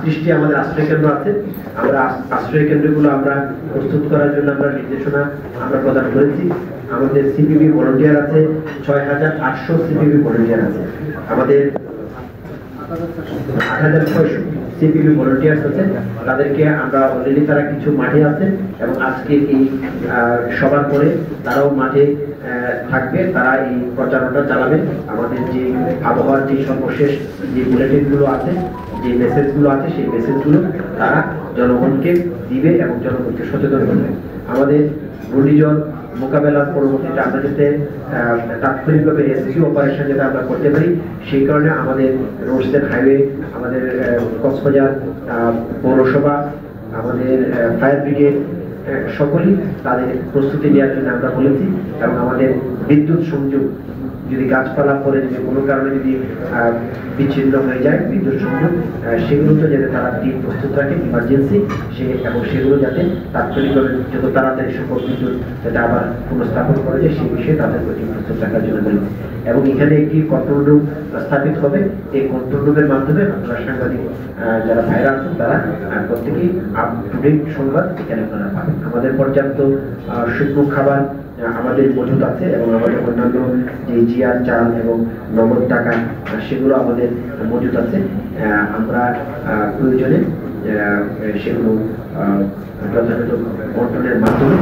38টি আমাদের আশ্রয় কেন্দ্র আছে। আমরা আশ্রয় কেন্দ্রগুলো আমরা প্রস্তুত করার জন্য আমরা নির্দেশনা আমরা প্রদান করেছি। আমাদের সিপিবি ভলান্টিয়ার আছে ৬,৮০০ সিপিবি ভলান্টিয়ার আছে। আমাদের ৮,৬০০ সিপিবি ভলান্টিয়ার্স আছে। তাদেরকে আমরা অলরেডি তারা কিছু মাঠে আছে এবং আজকে এই সবার পরে তারাও মাঠে থাকবে। তারা এই প্রচারণাটা চালাবে। আমাদের যে আবহাওয়ার যে সর্বশেষ যে বুলেটিনগুলো আছে, যে মেসেজগুলো আছে, সেই মেসেজগুলো তারা জনগণকে দিবে এবং জনগণকে সচেতন করবে। আমাদের ঘূর্ণিঝড় মোকাবেলার পরবর্তীতে আমরা যাতে তাৎক্ষণিকভাবে রেস্কিউ অপারেশন যাতে আমরা করতে পারি, সেই কারণে আমাদের রোডস এন্ড হাইওয়ে, আমাদের কক্সবাজার পৌরসভা, আমাদের ফায়ার ব্রিগেড সকলেই তাদের প্রস্তুতি নেওয়ার জন্য আমরা বলেছি। এবং আমাদের বিদ্যুৎ সংযোগ যদি গাছপালা পরে যদি কোনো কারণে যদি বিচ্ছিন্ন হয়ে যায় বিদ্যুৎ সংযোগ, সেগুলো তো যাতে তারা টিম প্রস্তুত রাখে ইমার্জেন্সি এবং সেগুলো যাতে তাৎক্ষণিকভাবে যত তাড়াতাড়ি সম্ভব বিদ্যুৎ যাতে আবার পুনঃস্থাপন করা যায় সেই বিষয়ে তাদের টিম প্রস্তুত রাখার জন্য বলেছি। এবং এখানে একটি কন্ট্রোল রুম স্থাপিত হবে। এই কন্ট্রোল রুমের মাধ্যমে আপনারা সাংবাদিক যারা ভাইরা আছেন তারা প্রত্যেকেই আপ টু ডেট সংবাদ এখানে আপনারা পাবেন। আমাদের পর্যাপ্ত শুকনো খাবার আমাদের মজুদ আছে এবং আমাদের অন্যান্য যে জিয়ার চাল এবং নগদ টাকা সেগুলো আমাদের মজুদ আছে। আমরা প্রয়োজনে সেগুলো যথাযথ বন্টনের মাধ্যমে